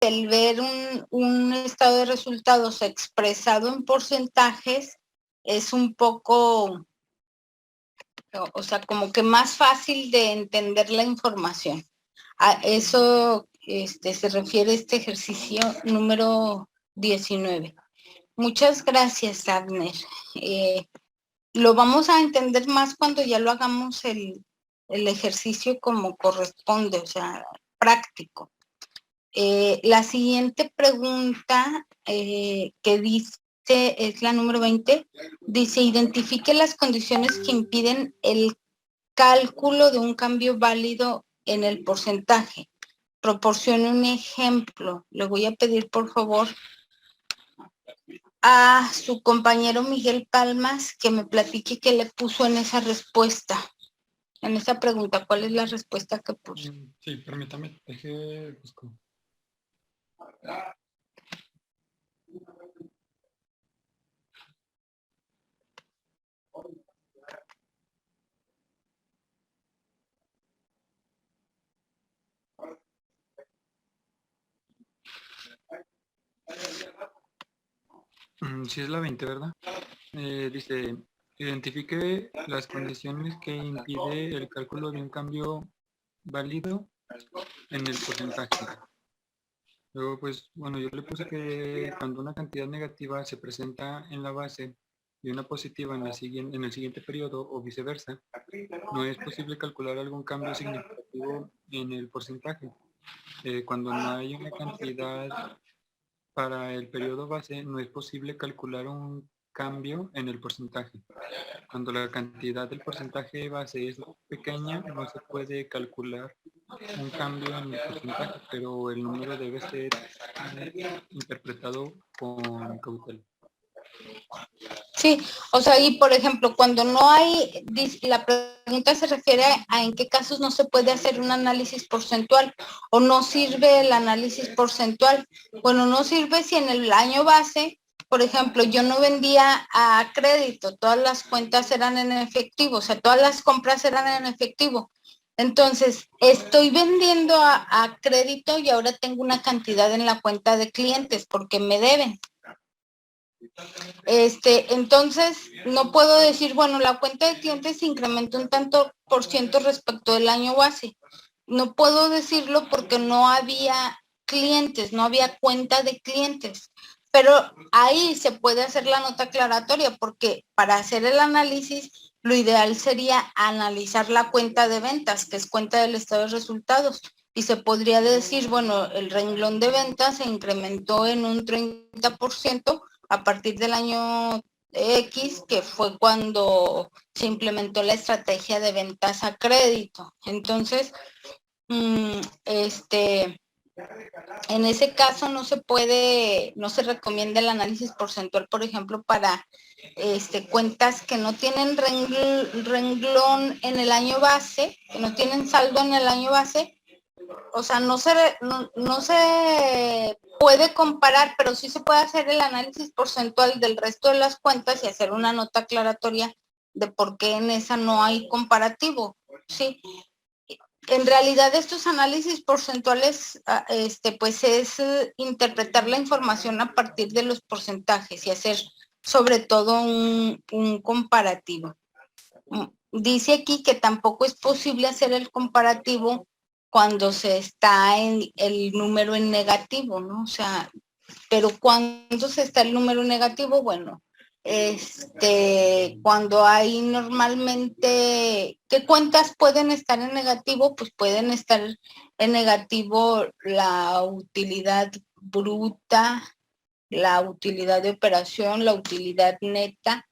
el ver un estado de resultados expresado en porcentajes es un poco, o sea, como que más fácil de entender la información. A eso se refiere este ejercicio número 19. Muchas gracias, Abner. Lo vamos a entender más cuando ya lo hagamos el ejercicio como corresponde, o sea, práctico. La siguiente pregunta que dice, es la número 20, dice, identifique las condiciones que impiden el cálculo de un cambio válido en el porcentaje. Proporcione un ejemplo. Le voy a pedir, por favor, a su compañero Miguel Palmas que me platique qué le puso en esa respuesta, en esa pregunta. ¿Cuál es la respuesta que puso? Sí, permítame, busco. Sí, es la 20, ¿verdad? Dice, identifique las condiciones que impide el cálculo de un cambio válido en el porcentaje. Luego, pues, bueno, yo le puse que cuando una cantidad negativa se presenta en la base y una positiva en el siguiente periodo o viceversa, no es posible calcular algún cambio significativo en el porcentaje. Cuando no hay una cantidad para el periodo base, no es posible calcular un cambio en el porcentaje. Cuando la cantidad del porcentaje base es pequeña, no se puede calcular un cambio en el porcentaje, pero el número debe ser interpretado con cautela. Sí, o sea, y por ejemplo, cuando no hay, la pregunta se refiere a en qué casos no se puede hacer un análisis porcentual o no sirve el análisis porcentual. Bueno, no sirve si en el año base, por ejemplo, yo no vendía a crédito, todas las cuentas eran en efectivo, o sea, todas las compras eran en efectivo. Entonces, estoy vendiendo a crédito y ahora tengo una cantidad en la cuenta de clientes porque me deben. Entonces, no puedo decir, bueno, la cuenta de clientes se incrementó un tanto por ciento respecto del año base. No puedo decirlo porque no había clientes, no había cuenta de clientes. Pero ahí se puede hacer la nota aclaratoria porque para hacer el análisis, lo ideal sería analizar la cuenta de ventas, que es cuenta del estado de resultados. Y se podría decir, bueno, el renglón de ventas se incrementó en un 30% a partir del año X, que fue cuando se implementó la estrategia de ventas a crédito. Entonces, en ese caso no se puede, no se recomienda el análisis porcentual, por ejemplo, para cuentas que no tienen renglón en el año base, que no tienen saldo en el año base. O sea, no se puede comparar, pero sí se puede hacer el análisis porcentual del resto de las cuentas y hacer una nota aclaratoria de por qué en esa no hay comparativo, ¿sí? En realidad estos análisis porcentuales, pues es interpretar la información a partir de los porcentajes y hacer sobre todo un comparativo. Dice aquí que tampoco es posible hacer el comparativo cuando se está en el número en negativo, ¿no? O sea, pero cuando se está el número negativo, bueno, cuando hay normalmente, ¿qué cuentas pueden estar en negativo? Pues pueden estar en negativo la utilidad bruta, la utilidad de operación, la utilidad neta,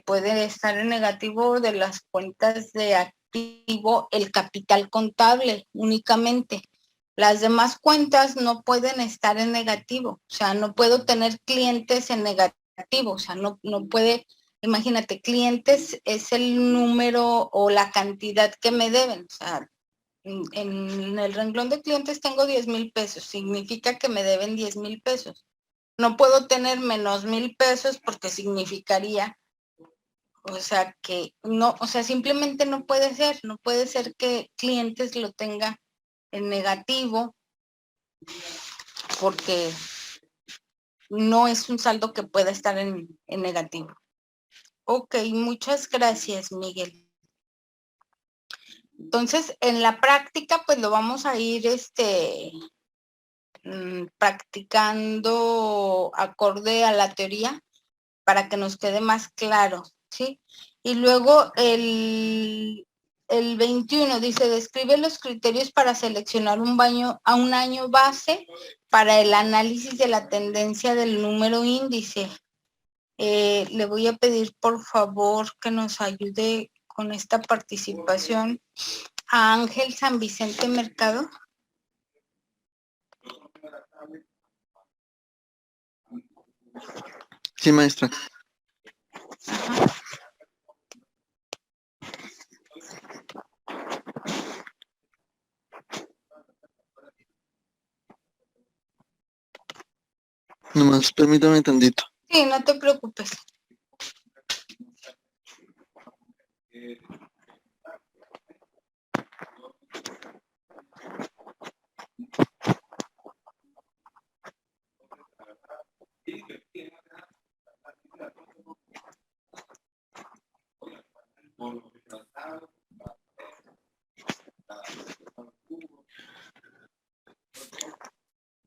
puede estar en negativo de las cuentas de activo, el capital contable únicamente. Las demás cuentas no pueden estar en negativo, o sea, no puedo tener clientes en negativo, o sea, no puede, imagínate, clientes es el número o la cantidad que me deben, o sea, en el renglón de clientes tengo 10,000 pesos, significa que me deben 10,000 pesos. No puedo tener menos 1,000 pesos porque significaría, o sea, que no, o sea, simplemente no puede ser que clientes lo tenga en negativo porque no es un saldo que pueda estar en negativo. Ok, muchas gracias, Miguel. Entonces, en la práctica, pues lo vamos a ir practicando acorde a la teoría para que nos quede más claro, ¿sí? Y luego el 21 dice, describe los criterios para seleccionar un año base para el análisis de la tendencia del número índice. Le voy a pedir, por favor, que nos ayude con esta participación a Ángel San Vicente Mercado. Sí, maestra. Ajá. Nomás permítame tantito. Sí, no te preocupes.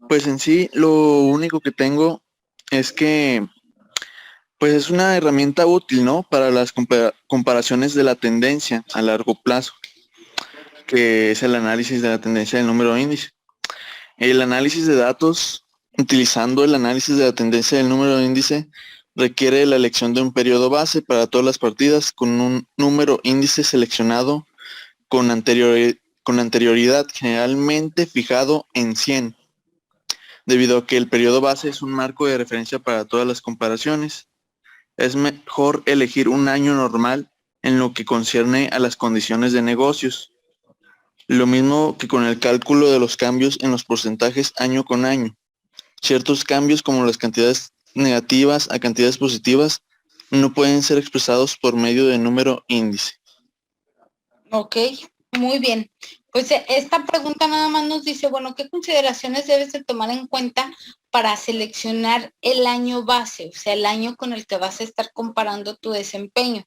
Pues en sí, lo único que tengo es que, pues es una herramienta útil, ¿no? Para las comparaciones de la tendencia a largo plazo, que es el análisis de la tendencia del número índice. El análisis de datos, utilizando el análisis de la tendencia del número índice, requiere la elección de un periodo base para todas las partidas con un número índice seleccionado con anterioridad, generalmente fijado en 100, debido a que el periodo base es un marco de referencia para todas las comparaciones. Es mejor elegir un año normal en lo que concierne a las condiciones de negocios. Lo mismo que con el cálculo de los cambios en los porcentajes año con año. Ciertos cambios como las cantidades negativas a cantidades positivas no pueden ser expresados por medio de número índice. Ok, muy bien. Pues esta pregunta nada más nos dice, bueno, ¿qué consideraciones debes de tomar en cuenta para seleccionar el año base? O sea, el año con el que vas a estar comparando tu desempeño.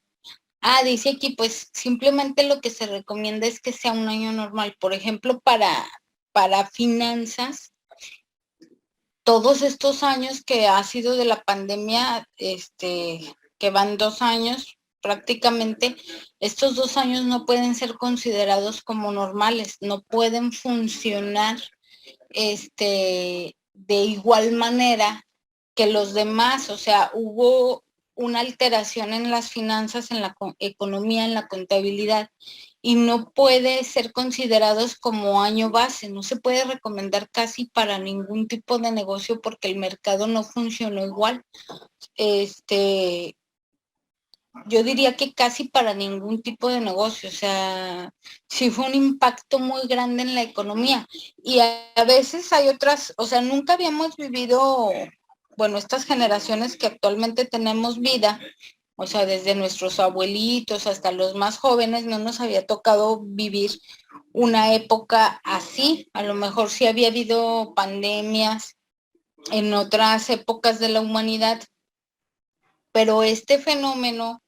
Dice aquí, pues simplemente lo que se recomienda es que sea un año normal. Por ejemplo, para finanzas, todos estos años que ha sido de la pandemia, que van 2 años prácticamente, estos 2 años no pueden ser considerados como normales, no pueden funcionar de igual manera que los demás. O sea, hubo una alteración en las finanzas, en la economía, en la contabilidad, y no puede ser considerados como año base. No se puede recomendar casi para ningún tipo de negocio porque el mercado no funcionó igual. Yo diría que casi para ningún tipo de negocio. O sea, sí fue un impacto muy grande en la economía. Y a veces hay otras, o sea, nunca habíamos vivido, bueno, estas generaciones que actualmente tenemos vida, o sea, desde nuestros abuelitos hasta los más jóvenes, no nos había tocado vivir una época así. A lo mejor sí había habido pandemias en otras épocas de la humanidad, pero este fenómeno,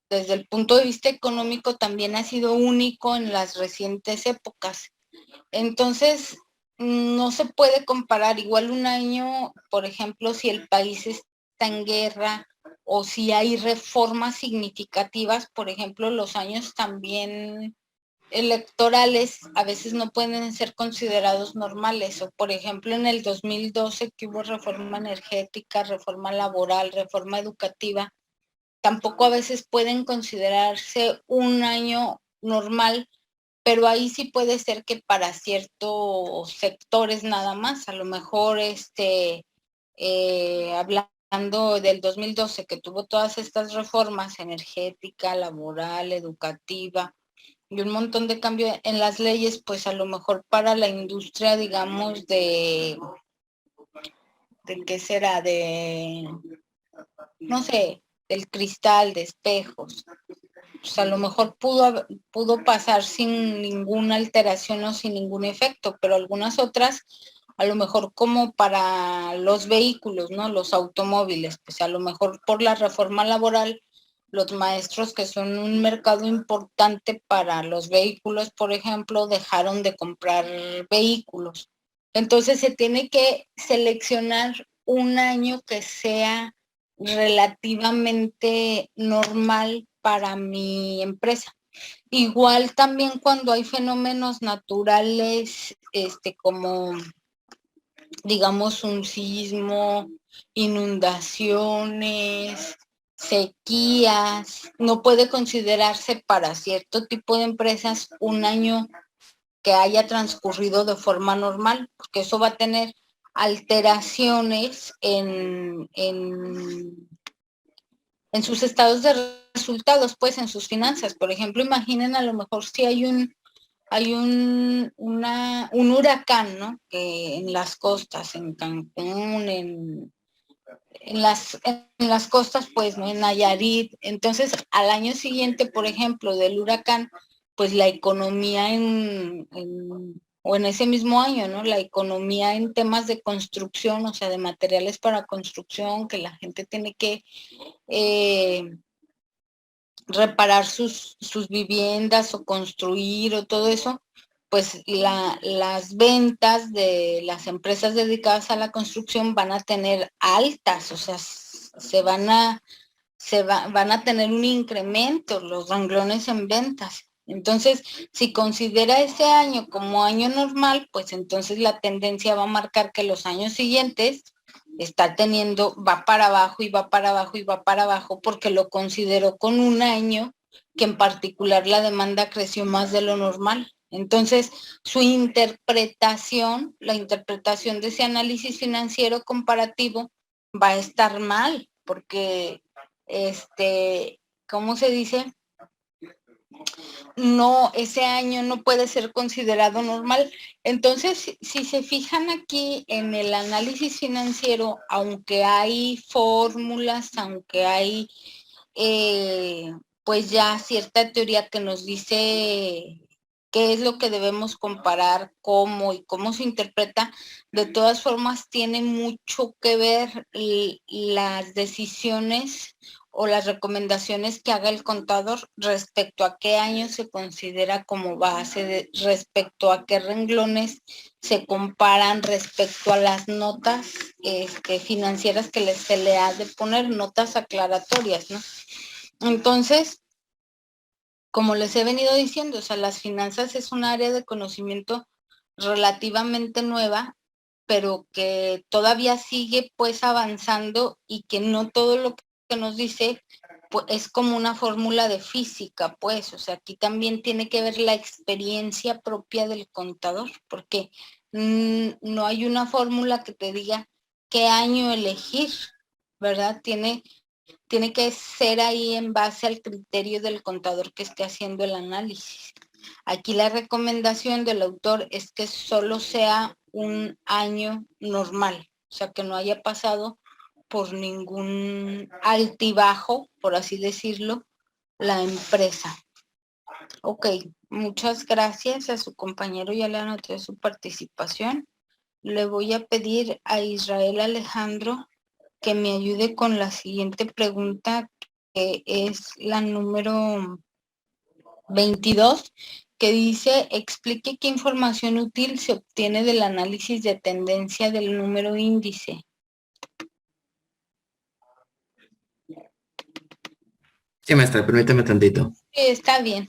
desde el punto de vista económico, también ha sido único en las recientes épocas. Entonces, no se puede comparar igual un año, por ejemplo, si el país está en guerra o si hay reformas significativas. Por ejemplo, los años también electorales a veces no pueden ser considerados normales. O por ejemplo, en el 2012 que hubo reforma energética, reforma laboral, reforma educativa, tampoco a veces pueden considerarse un año normal, pero ahí sí puede ser que para ciertos sectores nada más. A lo mejor hablando del 2012 que tuvo todas estas reformas energética, laboral, educativa y un montón de cambios en las leyes, pues a lo mejor para la industria, digamos, ¿de qué será? No sé, del cristal, de espejos. Pues a lo mejor pudo pasar sin ninguna alteración o sin ningún efecto, pero algunas otras, a lo mejor como para los vehículos, ¿no? Los automóviles, pues a lo mejor por la reforma laboral, los maestros que son un mercado importante para los vehículos, por ejemplo, dejaron de comprar vehículos. Entonces se tiene que seleccionar un año que sea relativamente normal para mi empresa. Igual también cuando hay fenómenos naturales, como digamos un sismo, inundaciones, sequías, no puede considerarse para cierto tipo de empresas un año que haya transcurrido de forma normal, porque eso va a tener alteraciones en sus estados de resultados, pues en sus finanzas. Por ejemplo, imaginen a lo mejor si hay un huracán, ¿no? Que en las costas, en Cancún, en las costas, pues, ¿no? En Nayarit. Entonces, al año siguiente, por ejemplo, del huracán, pues la economía o en ese mismo año, ¿no? La economía en temas de construcción, o sea, de materiales para construcción, que la gente tiene que reparar sus viviendas o construir o todo eso, pues las ventas de las empresas dedicadas a la construcción van a tener altas, o sea, van a tener un incremento los renglones en ventas. Entonces, si considera ese año como año normal, pues entonces la tendencia va a marcar que los años siguientes va para abajo y va para abajo y va para abajo, porque lo consideró con un año que en particular la demanda creció más de lo normal. Entonces, la interpretación de ese análisis financiero comparativo va a estar mal, porque, ¿cómo se dice? No, ese año no puede ser considerado normal. Entonces, si se fijan aquí en el análisis financiero, aunque hay fórmulas, aunque hay pues ya cierta teoría que nos dice qué es lo que debemos comparar, cómo y cómo se interpreta, de todas formas tiene mucho que ver las decisiones o las recomendaciones que haga el contador respecto a qué año se considera como base, respecto a qué renglones se comparan, respecto a las notas financieras que se le ha de poner, notas aclaratorias, ¿no? Entonces, como les he venido diciendo, o sea, las finanzas es un área de conocimiento relativamente nueva, pero que todavía sigue pues avanzando y que no todo lo que nos dice pues, es como una fórmula de física, pues, o sea, aquí también tiene que ver la experiencia propia del contador, porque no hay una fórmula que te diga qué año elegir, ¿verdad? Tiene que ser ahí en base al criterio del contador que esté haciendo el análisis. Aquí la recomendación del autor es que solo sea un año normal, o sea, que no haya pasado por ningún altibajo, por así decirlo, la empresa. Ok, muchas gracias a su compañero, ya le anoté su participación. Le voy a pedir a Israel Alejandro que me ayude con la siguiente pregunta, que es la número 22, que dice, explique qué información útil se obtiene del análisis de tendencia del número índice. Sí, maestra, permítame tantito. Sí, está bien.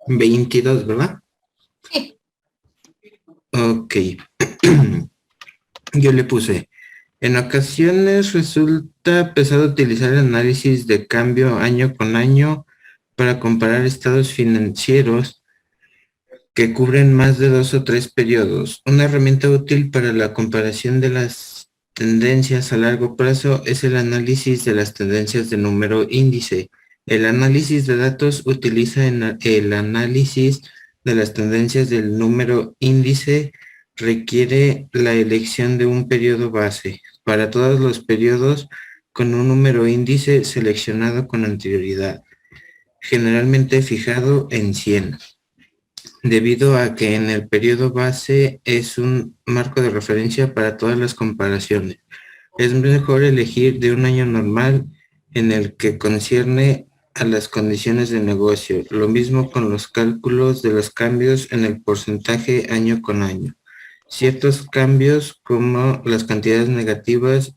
¿22, verdad? Sí. Ok. Yo le puse, en ocasiones resulta pesado utilizar el análisis de cambio año con año para comparar estados financieros que cubren más de 2 o 3 periodos. Una herramienta útil para la comparación de las tendencias a largo plazo es el análisis de las tendencias de número índice. El análisis de datos utiliza el análisis de las tendencias del número índice requiere la elección de un periodo base para todos los periodos con un número índice seleccionado con anterioridad, generalmente fijado en 100. debido a que en el periodo base es un marco de referencia para todas las comparaciones. Es mejor elegir de un año normal en el que concierne a las condiciones de negocio. Lo mismo con los cálculos de los cambios en el porcentaje año con año. Ciertos cambios como las cantidades negativas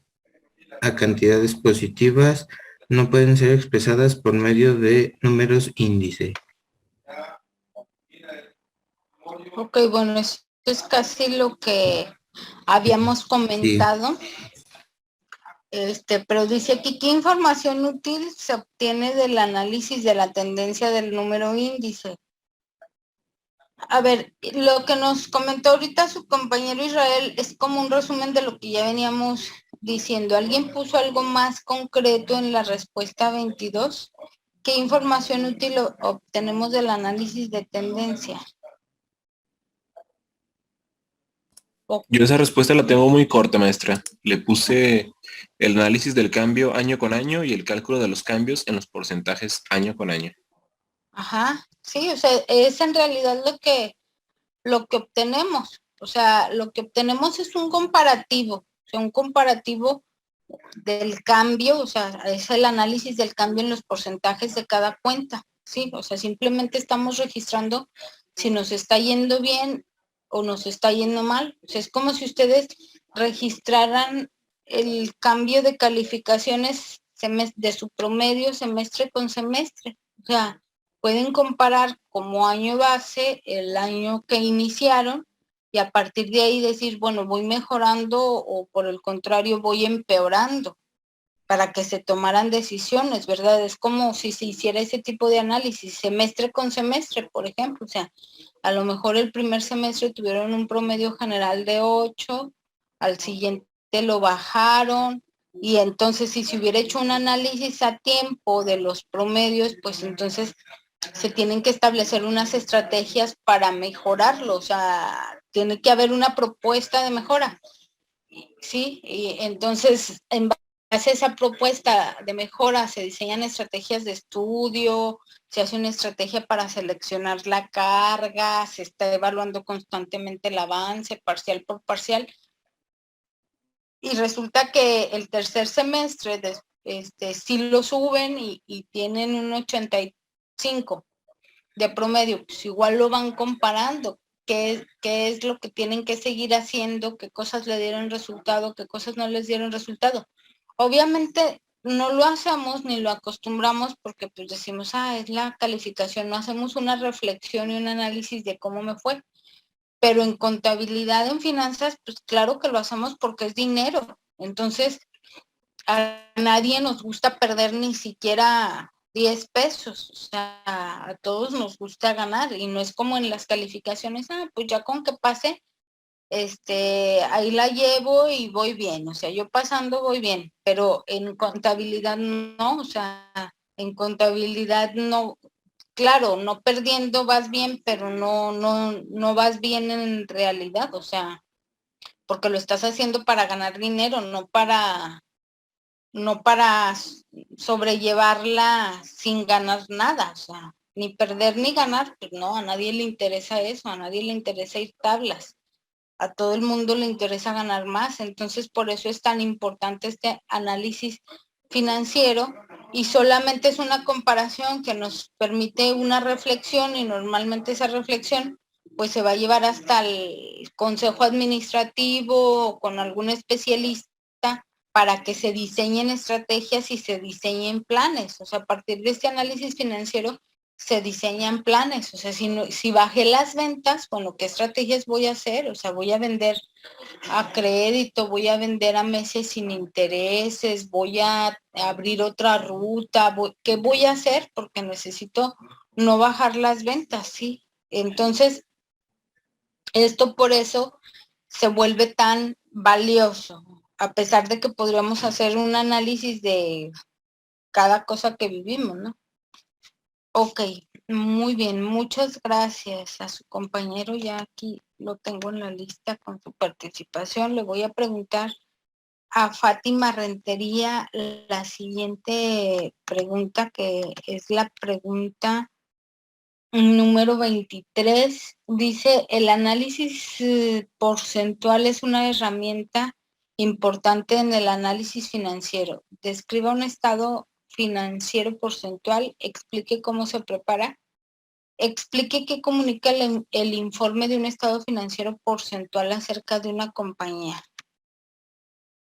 a cantidades positivas no pueden ser expresadas por medio de números índice. Ok, bueno, esto es casi lo que habíamos Sí, comentado. Pero dice aquí, ¿qué información útil se obtiene del análisis de la tendencia del número índice? A ver, lo que nos comentó ahorita su compañero Israel es como un resumen de lo que ya veníamos diciendo. ¿Alguien puso algo más concreto en la respuesta 22? ¿Qué información útil obtenemos del análisis de tendencia? Yo esa respuesta la tengo muy corta, maestra. Le puse el análisis del cambio año con año y el cálculo de los cambios en los porcentajes año con año. Ajá, sí, o sea, es en realidad lo que obtenemos. O sea, lo que obtenemos es un comparativo del cambio, o sea, es el análisis del cambio en los porcentajes de cada cuenta, ¿sí? O sea, simplemente estamos registrando si nos está yendo bien o nos está yendo mal. O sea, es como si ustedes registraran el cambio de calificaciones de su promedio semestre con semestre. O sea, pueden comparar como año base el año que iniciaron y a partir de ahí decir, bueno, voy mejorando o por el contrario voy empeorando para que se tomaran decisiones, ¿verdad? Es como si se hiciera ese tipo de análisis semestre con semestre, por ejemplo. O sea, a lo mejor el primer semestre tuvieron un promedio general de 8, al siguiente lo bajaron, y entonces si se hubiera hecho un análisis a tiempo de los promedios, pues entonces se tienen que establecer unas estrategias para mejorarlo. O sea, tiene que haber una propuesta de mejora, ¿sí? Y entonces, en base a esa propuesta de mejora, se diseñan estrategias de estudio, se hace una estrategia para seleccionar la carga, se está evaluando constantemente el avance, parcial por parcial, y resulta que el tercer semestre sí lo suben y tienen un 85 de promedio, pues igual lo van comparando. ¿Qué es lo que tienen que seguir haciendo? ¿Qué cosas le dieron resultado? ¿Qué cosas no les dieron resultado? Obviamente no lo hacemos ni lo acostumbramos porque pues decimos, es la calificación, no hacemos una reflexión y un análisis de cómo me fue. Pero en contabilidad, en finanzas, pues claro que lo hacemos porque es dinero. Entonces, a nadie nos gusta perder ni siquiera 10 pesos. O sea, a todos nos gusta ganar y no es como en las calificaciones, pues ya con que pase, ahí la llevo y voy bien. O sea, yo pasando voy bien, pero en contabilidad no. O sea, en contabilidad no, claro, no perdiendo vas bien, pero no vas bien en realidad. O sea, porque lo estás haciendo para ganar dinero, no para sobrellevarla sin ganar nada. O sea, ni perder ni ganar, pues no, a nadie le interesa eso, a nadie le interesa ir tablas, a todo el mundo le interesa ganar más. Entonces, por eso es tan importante este análisis financiero, y solamente es una comparación que nos permite una reflexión, y normalmente esa reflexión pues se va a llevar hasta el consejo administrativo o con algún especialista para que se diseñen estrategias y se diseñen planes. O sea, a partir de este análisis financiero se diseñan planes. O sea, si bajé las ventas, bueno, ¿qué estrategias voy a hacer? O sea, voy a vender a crédito, voy a vender a meses sin intereses, voy a abrir otra ruta, ¿qué voy a hacer? Porque necesito no bajar las ventas, ¿sí? Entonces, esto por eso se vuelve tan valioso, a pesar de que podríamos hacer un análisis de cada cosa que vivimos, ¿no? Ok, muy bien, muchas gracias a su compañero, ya aquí lo tengo en la lista con su participación. Le voy a preguntar a Fátima Rentería la siguiente pregunta, que es la pregunta Número 23 dice, el análisis porcentual es una herramienta importante en el análisis financiero. Describa un estado financiero porcentual, explique cómo se prepara, explique qué comunica el informe de un estado financiero porcentual acerca de una compañía.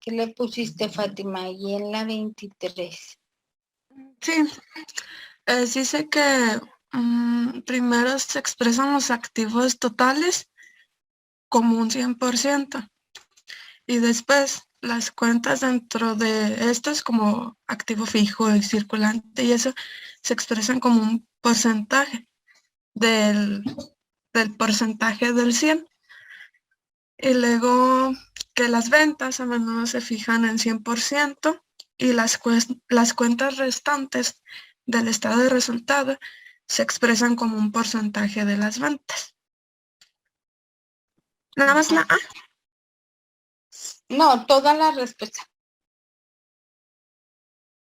¿Qué le pusiste, Fátima, ahí en la 23? Sí, dice que primero se expresan los activos totales como un 100% y después las cuentas dentro de estos como activo fijo y circulante y eso se expresan como un porcentaje del porcentaje del 100. Y luego que las ventas a menudo se fijan en 100% y las cuentas restantes del estado de resultado se expresan como un porcentaje de las ventas. Nada más la A. No, toda la respuesta.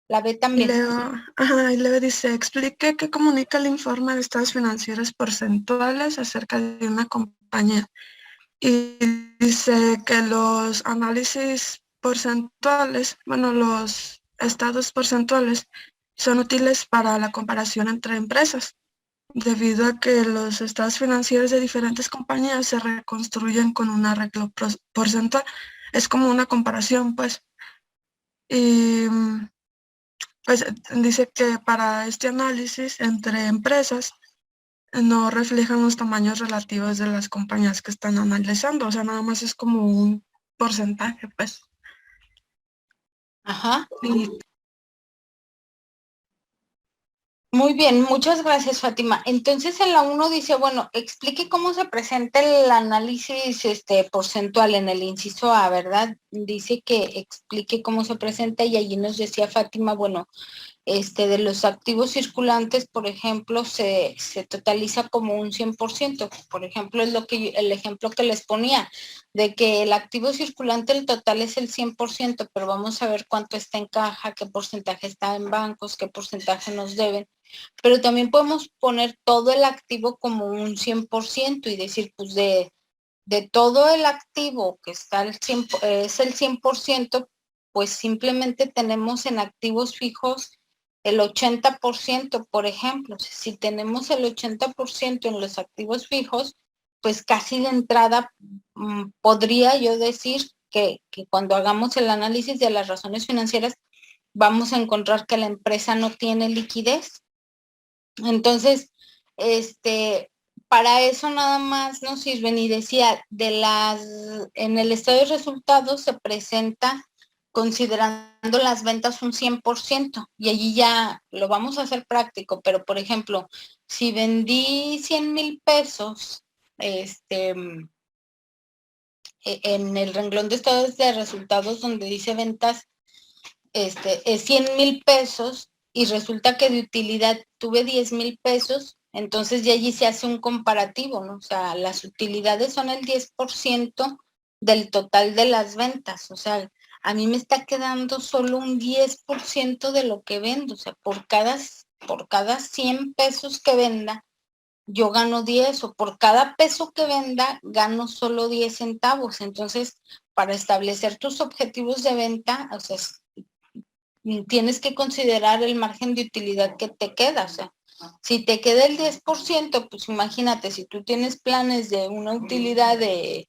La B Y también. luego dice, explique qué comunica el informe de estados financieros porcentuales acerca de una compañía. Y dice que los análisis porcentuales, bueno, los estados porcentuales son útiles para la comparación entre empresas, debido a que los estados financieros de diferentes compañías se reconstruyen con un arreglo porcentual. Es como una comparación, pues. Y pues dice que para este análisis entre empresas no reflejan los tamaños relativos de las compañías que están analizando, o sea, nada más es como un porcentaje, pues. Ajá. Y Muy bien, muchas gracias, Fátima. Entonces, en la 1 dice, bueno, explique cómo se presenta el análisis porcentual en el inciso A, ¿verdad? Dice que explique cómo se presenta y allí nos decía Fátima, bueno, de los activos circulantes, por ejemplo, se totaliza como un 100%. Por ejemplo, es el ejemplo que les ponía, de que el activo circulante, el total es el 100%, pero vamos a ver cuánto está en caja, qué porcentaje está en bancos, qué porcentaje nos deben. Pero también podemos poner todo el activo como un 100% y decir, pues de todo el activo que está es el 100%, pues simplemente tenemos en activos fijos el 80%, por ejemplo. Si tenemos el 80% en los activos fijos, pues casi de entrada podría yo decir que cuando hagamos el análisis de las razones financieras, vamos a encontrar que la empresa no tiene liquidez. Entonces, para eso nada más nos sirven, y decía, en el estado de resultados se presenta considerando las ventas un 100%, y allí ya lo vamos a hacer práctico, pero por ejemplo, si vendí 100,000 pesos, en el renglón de estados de resultados donde dice ventas, es 100,000 pesos, y resulta que de utilidad tuve 10,000 pesos, entonces ya allí se hace un comparativo, ¿no? O sea, las utilidades son el 10% del total de las ventas, o sea, a mí me está quedando solo un 10% de lo que vendo, o sea, por cada 100 pesos que venda, yo gano 10, o por cada peso que venda, gano solo 10 centavos. Entonces, para establecer tus objetivos de venta, o sea, tienes que considerar el margen de utilidad que te queda. O sea, si te queda el 10%, pues imagínate, si tú tienes planes de una utilidad de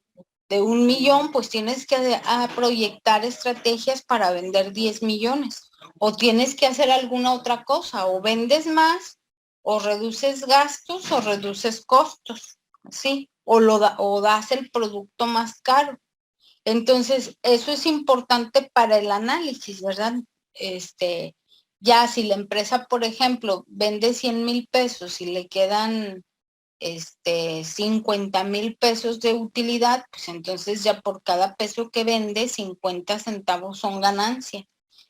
1,000,000, pues tienes que proyectar estrategias para vender 10 millones. O tienes que hacer alguna otra cosa, o vendes más, o reduces gastos, o reduces costos, ¿sí? O das el producto más caro. Entonces, eso es importante para el análisis, ¿verdad? Ya si la empresa, por ejemplo, vende 100,000 pesos y le quedan 50,000 pesos de utilidad, pues entonces ya por cada peso que vende, 50 centavos son ganancia.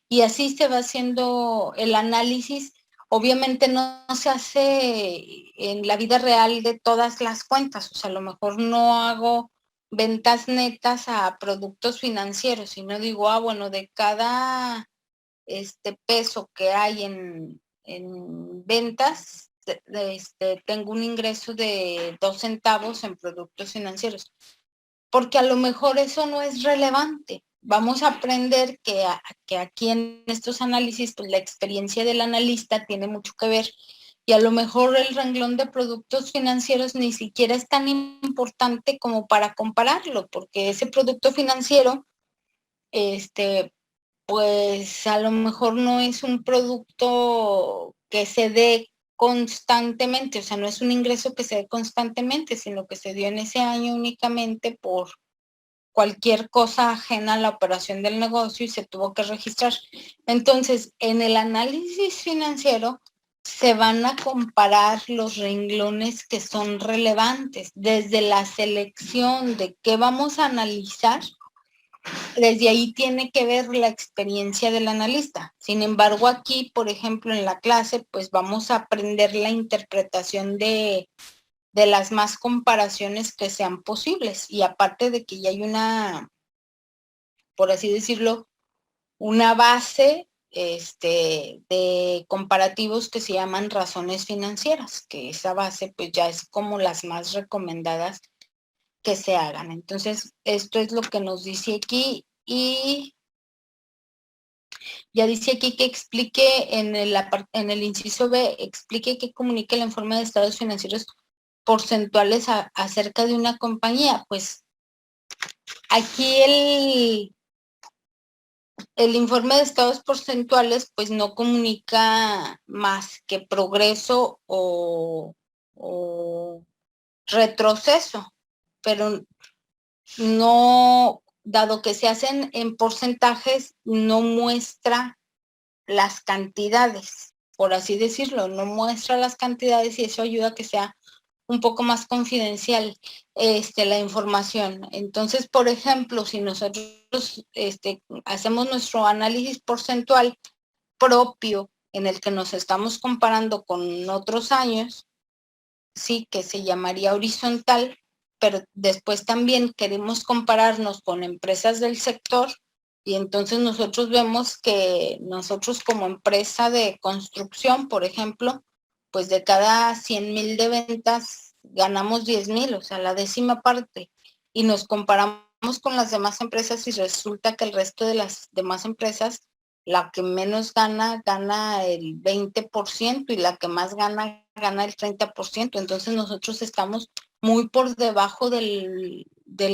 Y así se va haciendo el análisis. Obviamente no se hace en la vida real de todas las cuentas, o sea, a lo mejor no hago ventas netas a productos financieros, sino digo, bueno, de cada peso que hay en ventas, tengo un ingreso de 2 centavos en productos financieros, porque a lo mejor eso no es relevante. Vamos a aprender que aquí en estos análisis, pues la experiencia del analista tiene mucho que ver, y a lo mejor el renglón de productos financieros ni siquiera es tan importante como para compararlo, porque ese producto financiero, pues a lo mejor no es un producto que se dé constantemente, o sea, no es un ingreso que se dé constantemente, sino que se dio en ese año únicamente por cualquier cosa ajena a la operación del negocio y se tuvo que registrar. Entonces, en el análisis financiero se van a comparar los renglones que son relevantes, desde la selección de qué vamos a analizar. Desde ahí tiene que ver la experiencia del analista. Sin embargo, aquí, por ejemplo, en la clase, pues vamos a aprender la interpretación de las más comparaciones que sean posibles. Y aparte de que ya hay una, por así decirlo, una base de comparativos que se llaman razones financieras, que esa base pues ya es como las más recomendadas que se hagan. Entonces, esto es lo que nos dice aquí, y ya dice aquí que explique en el inciso B, explique que comunique el informe de estados financieros porcentuales acerca de una compañía. Pues aquí el informe de estados porcentuales pues no comunica más que progreso o retroceso, pero no, dado que se hacen en porcentajes, no muestra las cantidades, por así decirlo, no muestra las cantidades, y eso ayuda a que sea un poco más confidencial la información. Entonces, por ejemplo, si nosotros hacemos nuestro análisis porcentual propio en el que nos estamos comparando con otros años, sí, que se llamaría horizontal, pero después también queremos compararnos con empresas del sector, y entonces nosotros vemos que nosotros como empresa de construcción, por ejemplo, pues de cada 100,000 de ventas ganamos 10,000, o sea, la décima parte, y nos comparamos con las demás empresas y resulta que el resto de las demás empresas, la que menos gana, gana el 20%, y la que más gana, gana el 30%. Entonces nosotros estamos muy por debajo del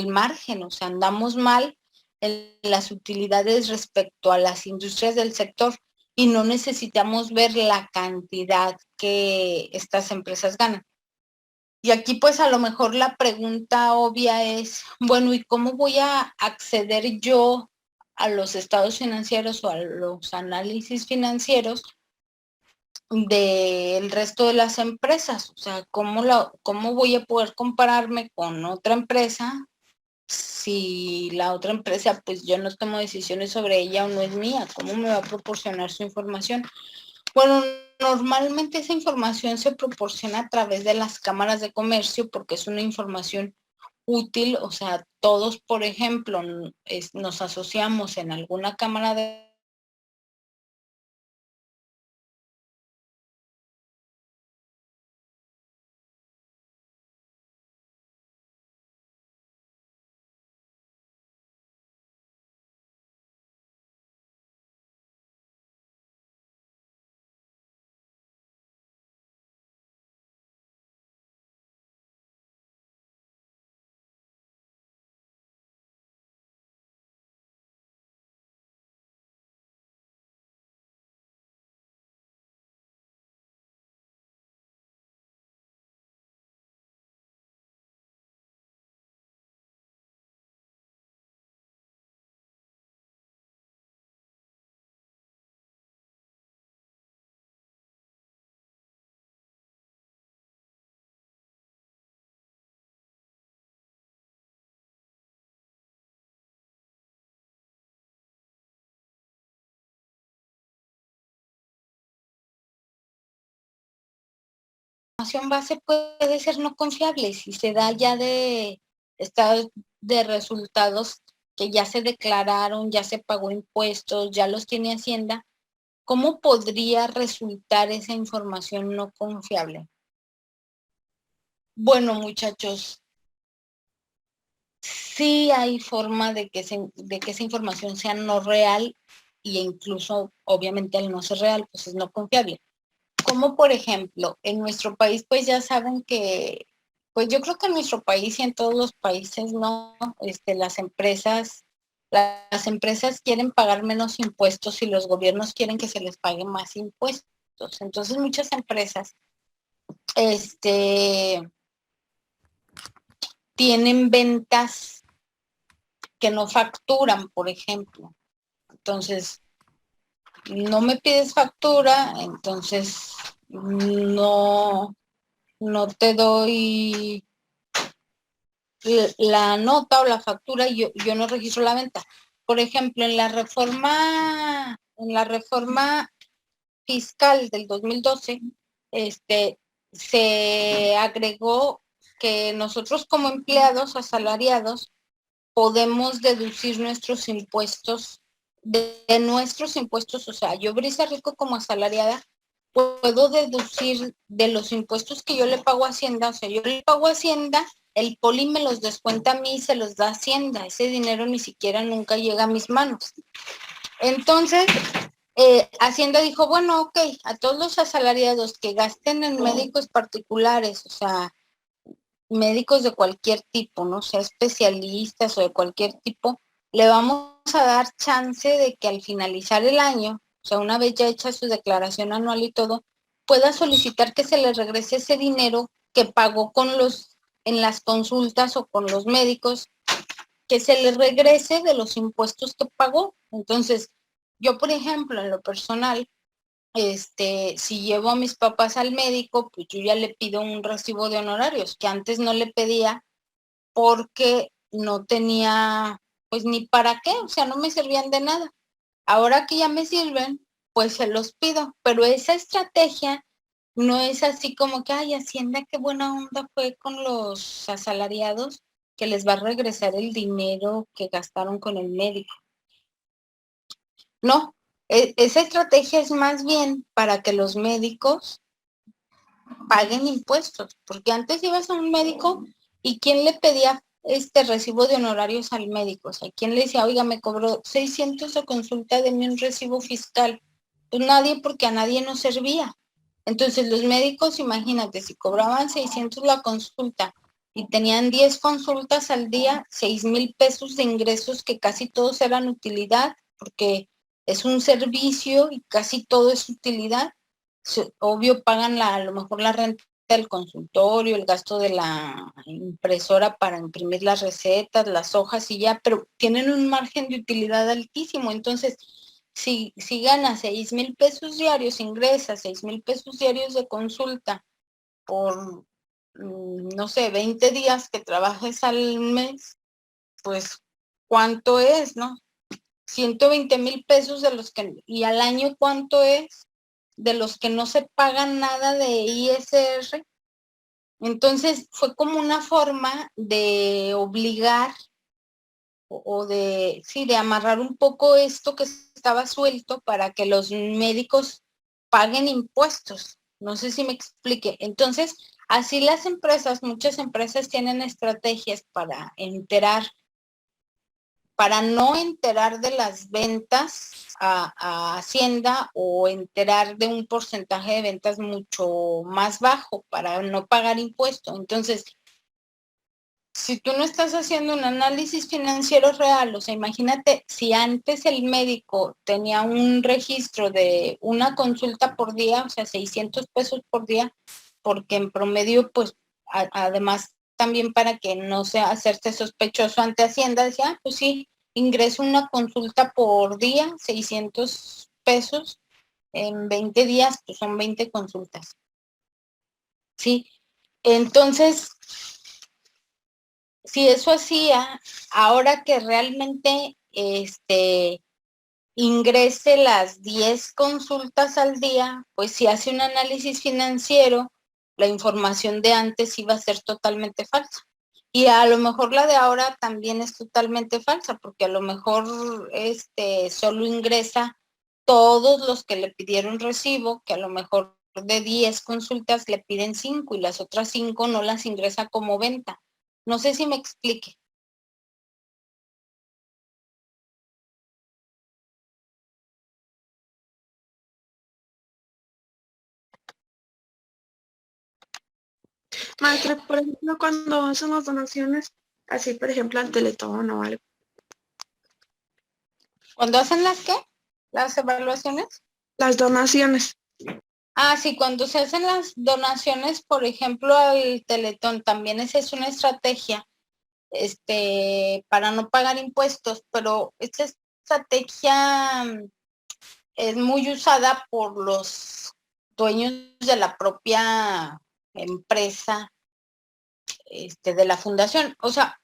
margen, o sea, andamos mal en las utilidades respecto a las industrias del sector, y no necesitamos ver la cantidad que estas empresas ganan. Y aquí pues a lo mejor la pregunta obvia es, bueno, ¿y cómo voy a acceder yo a los estados financieros o a los análisis financieros del resto de las empresas? O sea, ¿cómo voy a poder compararme con otra empresa si la otra empresa, pues yo no tomo decisiones sobre ella o no es mía? ¿Cómo me va a proporcionar su información? Bueno, normalmente esa información se proporciona a través de las cámaras de comercio, porque es una información útil. O sea, todos, por ejemplo, nos asociamos en alguna cámara de información base puede ser no confiable si se da ya de estados de resultados que ya se declararon, ya se pagó impuestos, ya los tiene Hacienda. ¿cómo podría resultar esa información no confiable? Bueno, muchachos, sí hay forma de que esa información sea no real e incluso, obviamente, al no ser real, pues es no confiable. Como por ejemplo, en nuestro país, pues ya saben que, pues yo creo que en nuestro país y en todos los países, ¿no? Las empresas quieren pagar menos impuestos y los gobiernos quieren que se les pague más impuestos. Entonces muchas empresas, tienen ventas que no facturan, por ejemplo. Entonces, no me pides factura, entonces no te doy la nota o la factura y yo no registro la venta. Por ejemplo, en la reforma fiscal del 2012, se agregó que nosotros como empleados asalariados podemos deducir nuestros impuestos de nuestros impuestos. O sea, yo, Brisa Rico, como asalariada, puedo deducir de los impuestos que yo le pago a Hacienda. O sea, yo le pago a Hacienda, el poli me los descuenta a mí y se los da a Hacienda. Ese dinero ni siquiera nunca llega a mis manos. Entonces, Hacienda dijo, bueno, ok, a todos los asalariados que gasten en médicos particulares, o sea, médicos de cualquier tipo, no sea especialistas o de cualquier tipo, le vamos a dar chance de que al finalizar el año, o sea, una vez ya hecha su declaración anual y todo, pueda solicitar que se le regrese ese dinero que pagó en las consultas o con los médicos, que se le regrese de los impuestos que pagó. Entonces, yo, por ejemplo, en lo personal, si llevo a mis papás al médico, pues yo ya le pido un recibo de honorarios, que antes no le pedía porque no tenía, pues ni para qué, o sea, no me servían de nada. Ahora que ya me sirven, pues se los pido, pero esa estrategia no es así como que, ay, Hacienda, qué buena onda fue con los asalariados, que les va a regresar el dinero que gastaron con el médico. No, esa estrategia es más bien para que los médicos paguen impuestos, porque antes ibas a un médico y ¿quién le pedía este recibo de honorarios al médico? O sea, ¿quién le decía, oiga, me cobró 600 de consulta, denme un recibo fiscal? Pues nadie, porque a nadie nos servía. Entonces los médicos, imagínate, si cobraban 600 la consulta y tenían 10 consultas al día, 6,000 pesos de ingresos, que casi todos eran utilidad, porque es un servicio y casi todo es utilidad. Obvio pagan a lo mejor la renta del consultorio, el gasto de la impresora para imprimir las recetas, las hojas y ya, pero tienen un margen de utilidad altísimo. Entonces, si ganas 6,000 pesos diarios, ingresas 6,000 pesos diarios de consulta por, no sé, 20 días que trabajes al mes, pues, ¿cuánto es, no? 120,000 pesos de los que, y al año, ¿cuánto es? De los que no se pagan nada de ISR. Entonces fue como una forma de obligar o de amarrar un poco esto que estaba suelto para que los médicos paguen impuestos. No sé si me explique. Entonces, así las empresas, muchas empresas tienen estrategias para no enterar de las ventas a Hacienda, o enterar de un porcentaje de ventas mucho más bajo para no pagar impuesto. Entonces, si tú no estás haciendo un análisis financiero real, o sea, imagínate si antes el médico tenía un registro de una consulta por día, o sea, 600 pesos por día, porque en promedio, pues, además también para que no sea hacerte sospechoso ante Hacienda, decía, pues sí, ingreso una consulta por día, 600 pesos, en 20 días, pues son 20 consultas. Sí, entonces, si eso hacía, ahora que realmente ingrese las 10 consultas al día, pues si hace un análisis financiero, la información de antes iba a ser totalmente falsa. Y a lo mejor la de ahora también es totalmente falsa, porque a lo mejor solo ingresa todos los que le pidieron recibo, que a lo mejor de 10 consultas le piden 5 y las otras 5 no las ingresa como venta. No sé si me explique. Maestra, por ejemplo, cuando hacen las donaciones, así por ejemplo al Teletón o algo. ¿Cuándo hacen las qué? ¿Las evaluaciones? Las donaciones. Ah, sí, cuando se hacen las donaciones, por ejemplo, al Teletón, también esa es una estrategia, para no pagar impuestos, pero esta estrategia es muy usada por los dueños de la propia empresa, de la fundación. O sea,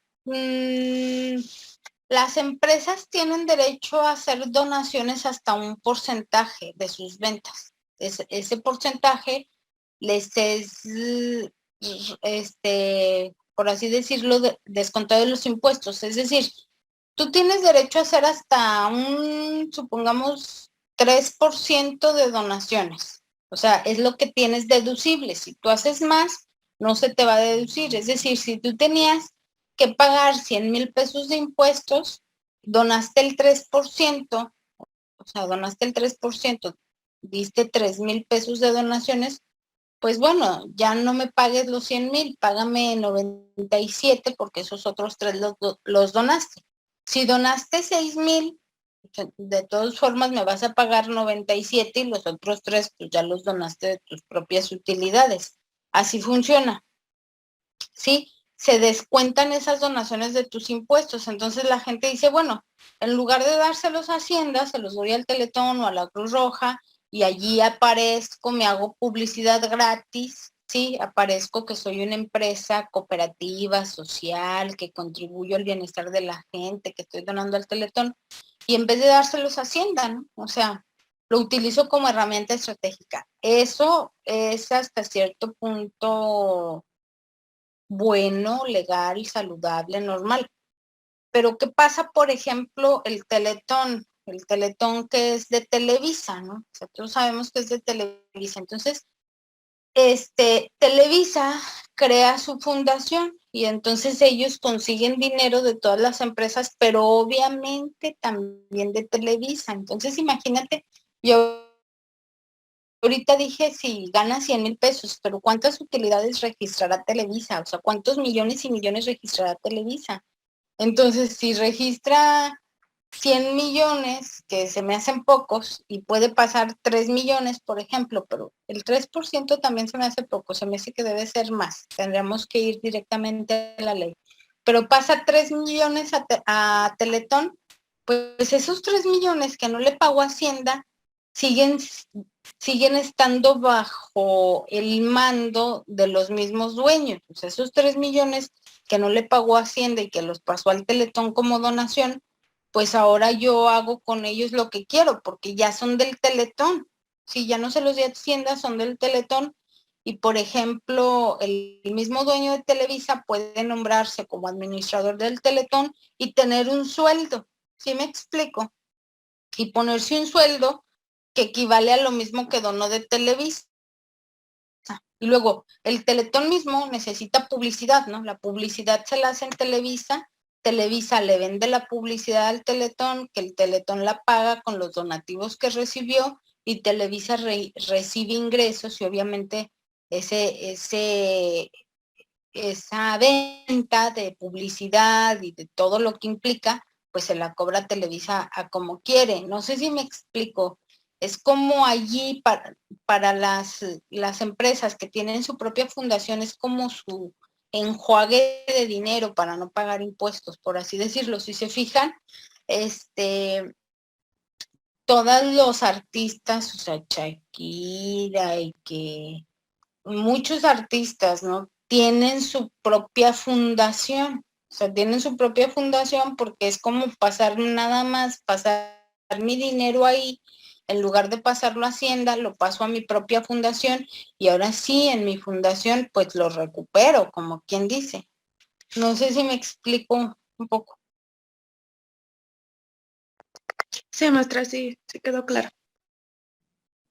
las empresas tienen derecho a hacer donaciones hasta un porcentaje de sus ventas. Ese porcentaje les es, por así decirlo, descontado de los impuestos. Es decir, tú tienes derecho a hacer hasta supongamos, 3% de donaciones. O sea, es lo que tienes deducible. Si tú haces más, no se te va a deducir. Es decir, si tú tenías que pagar 100,000 pesos de impuestos, donaste el 3%, o sea, donaste el 3%, diste 3,000 pesos de donaciones, pues bueno, ya no me pagues los 100,000, págame 97 porque esos otros 3 los donaste. Si donaste 6,000, de todas formas me vas a pagar 97 y los otros 3 pues ya los donaste de tus propias utilidades. Así funciona, ¿sí? Se descuentan esas donaciones de tus impuestos. Entonces la gente dice, bueno, en lugar de dárselos a Hacienda, se los doy al Teletón o a la Cruz Roja y allí aparezco, me hago publicidad gratis, ¿sí? Aparezco que soy una empresa cooperativa, social, que contribuyo al bienestar de la gente, que estoy donando al Teletón, y en vez de dárselos a Hacienda, ¿no? O sea, lo utilizo como herramienta estratégica. Eso es hasta cierto punto bueno, legal, saludable, normal. Pero ¿qué pasa, por ejemplo, el Teletón? El Teletón que es de Televisa, ¿no? O sea, todos sabemos que es de Televisa. Entonces, Televisa crea su fundación y entonces ellos consiguen dinero de todas las empresas, pero obviamente también de Televisa. Entonces, imagínate, yo ahorita dije si gana 100,000 pesos, pero ¿cuántas utilidades registrará Televisa? O sea, ¿cuántos millones y millones registrará Televisa? Entonces, si registra 100 millones, que se me hacen pocos, y puede pasar 3 millones, por ejemplo, pero el 3% también se me hace poco, se me hace que debe ser más. Tendríamos que ir directamente a la ley. Pero pasa 3 millones a Teletón, pues esos 3 millones que no le pagó Hacienda siguen estando bajo el mando de los mismos dueños. Pues esos 3 millones que no le pagó Hacienda y que los pasó al Teletón como donación, pues ahora yo hago con ellos lo que quiero, porque ya son del Teletón. Si ya no se los di a Hacienda, son del Teletón. Y, por ejemplo, el mismo dueño de Televisa puede nombrarse como administrador del Teletón y tener un sueldo. ¿Sí me explico? Y ponerse un sueldo que equivale a lo mismo que donó de Televisa. Y luego, el Teletón mismo necesita publicidad, ¿no? La publicidad se la hace en Televisa, Televisa le vende la publicidad al Teletón, que el Teletón la paga con los donativos que recibió y Televisa recibe ingresos y obviamente esa venta de publicidad y de todo lo que implica, pues se la cobra Televisa a como quiere. No sé si me explico. Es como allí para las empresas que tienen su propia fundación, es como su enjuague de dinero para no pagar impuestos, por así decirlo. Si se fijan, todos los artistas, o sea, Shakira y que muchos artistas, ¿no? Tienen su propia fundación, o sea, tienen su propia fundación porque es como pasar nada más, pasar mi dinero ahí, en lugar de pasarlo a Hacienda, lo paso a mi propia fundación y ahora sí, en mi fundación, pues lo recupero, como quien dice. No sé si me explico un poco. Sí, maestra, sí, sí quedó claro.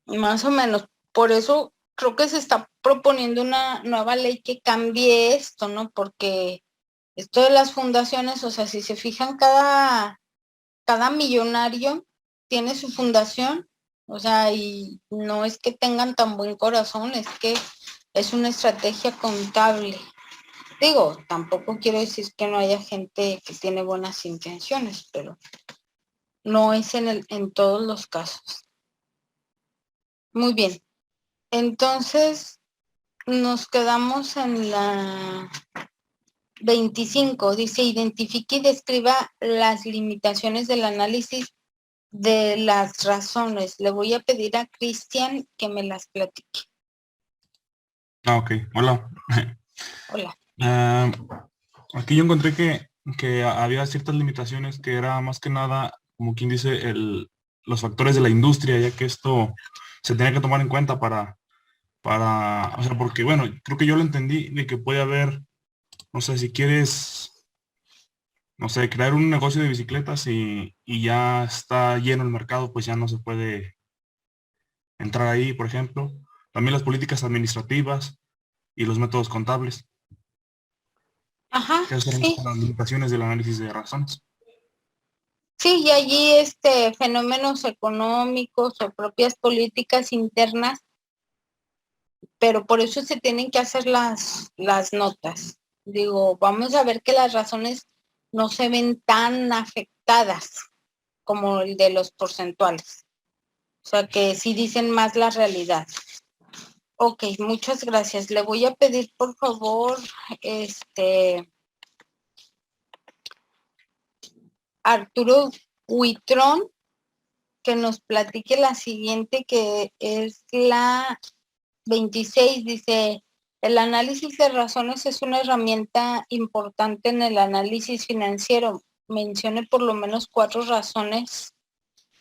Más o menos. Por eso creo que se está proponiendo una nueva ley que cambie esto, ¿no? Porque esto de las fundaciones, o sea, si se fijan, cada millonario tiene su fundación, o sea, y no es que tengan tan buen corazón, es que es una estrategia contable. Digo, tampoco quiero decir que no haya gente que tiene buenas intenciones, pero no es en todos los casos. Muy bien. Entonces, nos quedamos en la 25. Dice, identifique y describa las limitaciones del análisis de las razones. Le voy a pedir a Cristian que me las platique. Ok, hola. Hola. Aquí yo encontré que había ciertas limitaciones que era más que nada, como quien dice, los factores de la industria, ya que esto se tenía que tomar en cuenta o sea, porque bueno, creo que yo lo entendí de que puede haber, no sé, si quieres, no sé, crear un negocio de bicicletas y ya está lleno el mercado, pues ya no se puede entrar ahí, por ejemplo. También las políticas administrativas y los métodos contables. Ajá, Esas eran sí. las limitaciones del análisis de razones. Sí, y allí fenómenos económicos o propias políticas internas, pero por eso se tienen que hacer las notas. Digo, vamos a ver que las razones no se ven tan afectadas como el de los porcentuales. O sea, que sí dicen más la realidad. Ok, muchas gracias. Le voy a pedir, por favor, Arturo Huitrón, que nos platique la siguiente, que es la 26. Dice, el análisis de razones es una herramienta importante en el análisis financiero. Mencione por lo menos 4 razones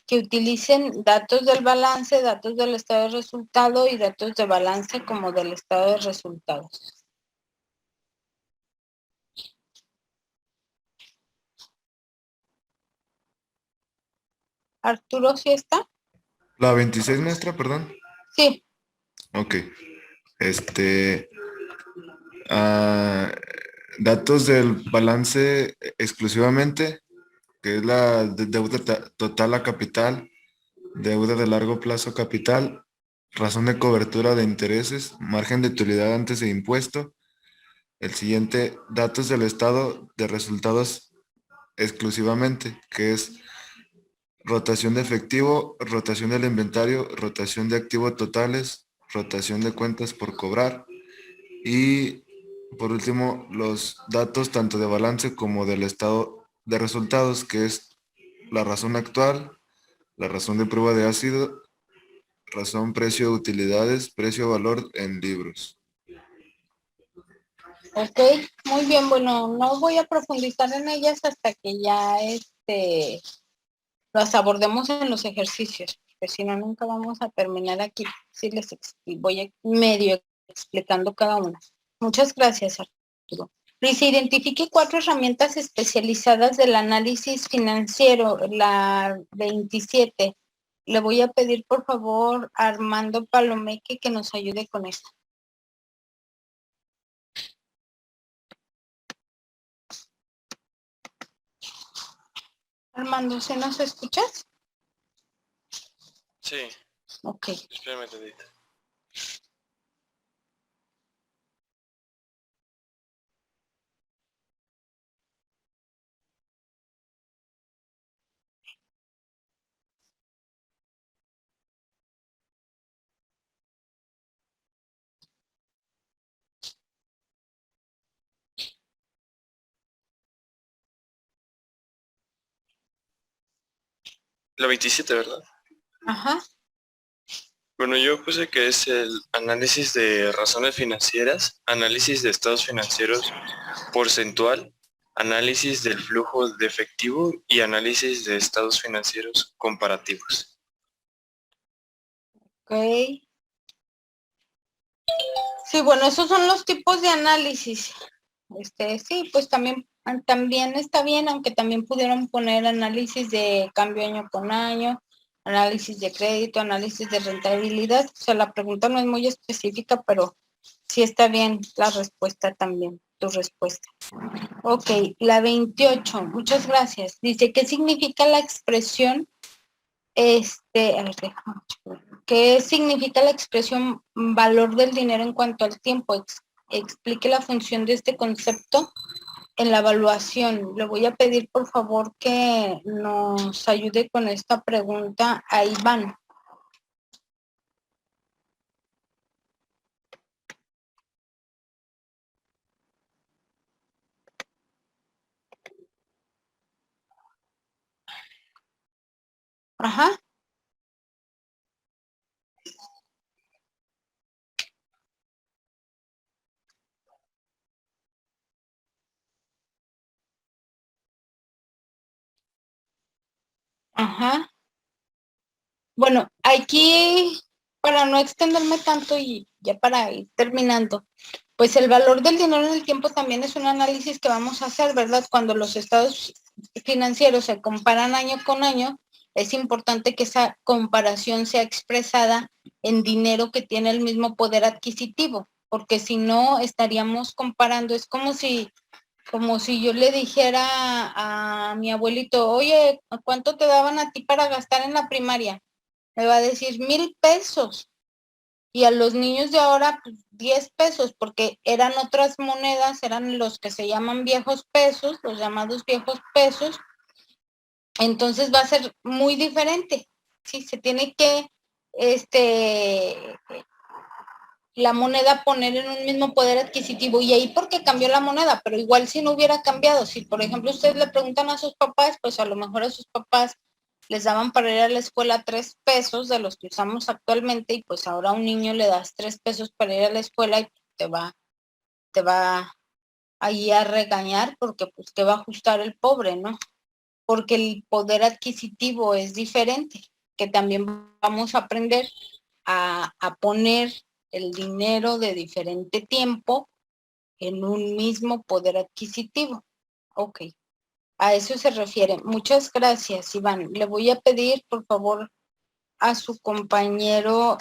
que utilicen datos del balance, datos del estado de resultado y datos de balance como del estado de resultados. Arturo, ¿sí está? La 26, maestra, perdón. Sí. Ok. Este, ah, datos del balance exclusivamente, que es la deuda total a capital, deuda de largo plazo a capital, razón de cobertura de intereses, margen de utilidad antes de impuesto. El siguiente, datos del estado de resultados exclusivamente, que es rotación de efectivo, rotación del inventario, rotación de activos totales, rotación de cuentas por cobrar y por último los datos tanto de balance como del estado de resultados, que es la razón actual, la razón de prueba de ácido, razón precio de utilidades, precio valor en libros. Ok, muy bien. Bueno, no voy a profundizar en ellas hasta que ya las abordemos en los ejercicios, porque si no, nunca vamos a terminar aquí. Sí voy medio explicando cada una. Muchas gracias, Arturo. Luis, identifique 4 herramientas especializadas del análisis financiero, la 27. Le voy a pedir, por favor, a Armando Palomeque que nos ayude con esto. Armando, ¿se nos escuchas? Sí. Ok. Espérame tantito. La 27, ¿verdad? Ajá. Bueno, yo puse que es el análisis de razones financieras, análisis de estados financieros porcentual, análisis del flujo de efectivo y análisis de estados financieros comparativos. Ok. Sí, bueno, esos son los tipos de análisis. Sí, pues también está bien, aunque también pudieron poner análisis de cambio año con año, análisis de crédito, análisis de rentabilidad. O sea, la pregunta no es muy específica, pero sí está bien la respuesta también, tu respuesta. Ok, la 28, muchas gracias. Dice, ¿qué significa la expresión, a ver, ¿qué significa la expresión valor del dinero en cuanto al tiempo? Explique la función de este concepto en la evaluación. Le voy a pedir, por favor, que nos ayude con esta pregunta a Iván. Ajá. Ajá. Bueno, aquí, para no extenderme tanto y ya para ir terminando, pues el valor del dinero en el tiempo también es un análisis que vamos a hacer, ¿verdad? Cuando los estados financieros se comparan año con año, es importante que esa comparación sea expresada en dinero que tiene el mismo poder adquisitivo, porque si no estaríamos comparando, es como si yo le dijera a mi abuelito, oye, ¿cuánto te daban a ti para gastar en la primaria? Me va a decir 1,000 pesos. Y a los niños de ahora, pues 10 pesos, porque eran otras monedas, eran los que se llaman viejos pesos, los llamados viejos pesos. Entonces va a ser muy diferente. Sí, se tiene que, la moneda poner en un mismo poder adquisitivo. Y ahí porque cambió la moneda, pero igual si no hubiera cambiado, si por ejemplo ustedes le preguntan a sus papás, pues a lo mejor a sus papás les daban para ir a la escuela 3 pesos de los que usamos actualmente y pues ahora a un niño le das 3 pesos para ir a la escuela y te va ahí a regañar porque pues que va a ajustar el pobre, ¿no? Porque el poder adquisitivo es diferente, que también vamos a aprender a poner el dinero de diferente tiempo en un mismo poder adquisitivo. Ok. A eso se refiere. Muchas gracias, Iván. Le voy a pedir, por favor, a su compañero,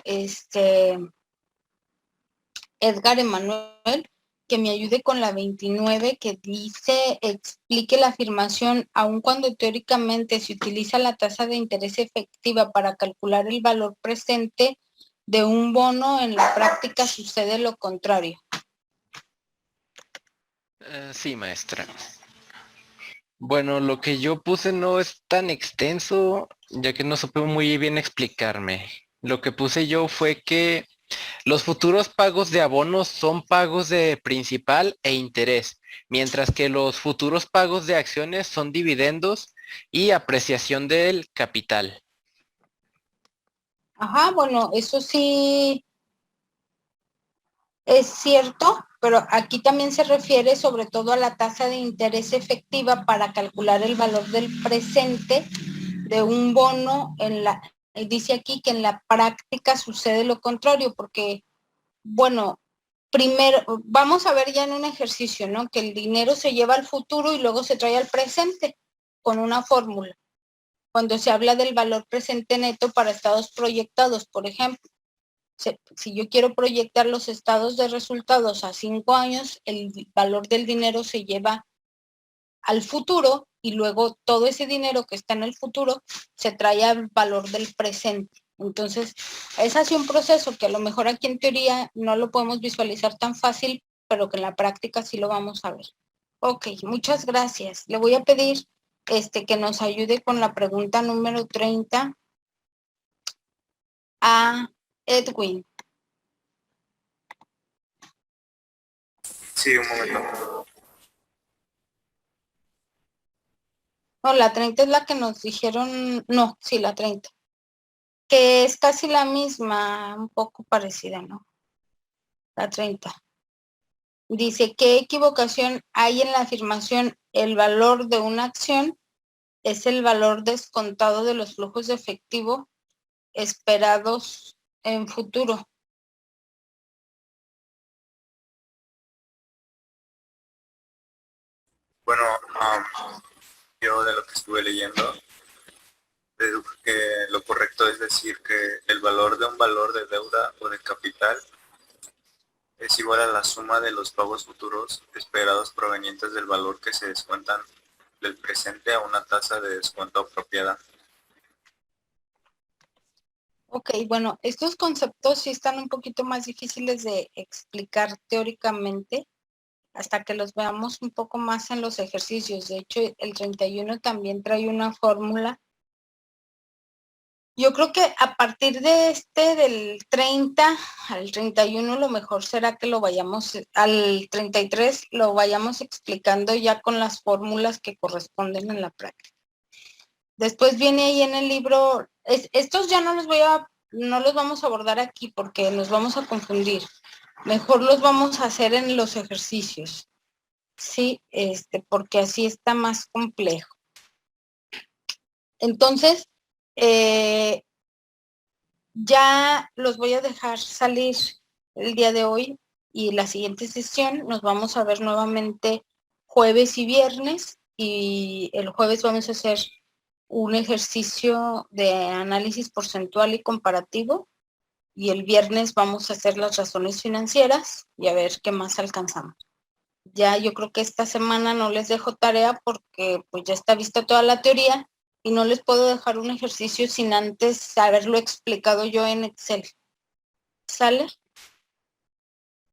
Edgar Emanuel, que me ayude con la 29, que dice, explique la afirmación, aun cuando teóricamente se utiliza la tasa de interés efectiva para calcular el valor presente de un bono, en la práctica sucede lo contrario. Sí, maestra. Bueno, lo que yo puse no es tan extenso, ya que no supe muy bien explicarme. Lo que puse yo fue que los futuros pagos de abonos son pagos de principal e interés, mientras que los futuros pagos de acciones son dividendos y apreciación del capital. Ajá, bueno, eso sí es cierto, pero aquí también se refiere sobre todo a la tasa de interés efectiva para calcular el valor del presente de un bono. Dice aquí que en la práctica sucede lo contrario, porque, bueno, primero, vamos a ver ya en un ejercicio, ¿no? Que el dinero se lleva al futuro y luego se trae al presente con una fórmula. Cuando se habla del valor presente neto para estados proyectados, por ejemplo. Si yo quiero proyectar los estados de resultados a 5 años, el valor del dinero se lleva al futuro y luego todo ese dinero que está en el futuro se trae al valor del presente. Entonces, es así un proceso que a lo mejor aquí en teoría no lo podemos visualizar tan fácil, pero que en la práctica sí lo vamos a ver. Ok, muchas gracias. Le voy a pedir que nos ayude con la pregunta número 30 a Edwin. Sí, un momento. No, la 30 es la que nos dijeron, no, sí, la 30, que es casi la misma, un poco parecida, ¿no? La 30. Dice, ¿qué equivocación hay en la afirmación? El valor de una acción es el valor descontado de los flujos de efectivo esperados en futuro. Bueno, yo de lo que estuve leyendo, deduje que lo correcto esto es decir que el valor de un valor de deuda o de capital es igual a la suma de los pagos futuros esperados provenientes del valor que se descuentan del presente a una tasa de descuento apropiada. Ok, bueno, estos conceptos sí están un poquito más difíciles de explicar teóricamente hasta que los veamos un poco más en los ejercicios. De hecho, el 31 también trae una fórmula. Yo creo que a partir de del 30 al 31, lo mejor será que lo vayamos, al 33, lo vayamos explicando ya con las fórmulas que corresponden en la práctica. Después viene ahí en el libro, estos ya no los vamos a abordar aquí porque nos vamos a confundir. Mejor los vamos a hacer en los ejercicios, ¿sí? Porque así está más complejo. Entonces, ya los voy a dejar salir el día de hoy y la siguiente sesión nos vamos a ver nuevamente jueves y viernes, y el jueves vamos a hacer un ejercicio de análisis porcentual y comparativo, y el viernes vamos a hacer las razones financieras y a ver qué más alcanzamos. Ya yo creo que esta semana no les dejo tarea porque pues ya está vista toda la teoría y no les puedo dejar un ejercicio sin antes haberlo explicado yo en Excel. ¿Sale?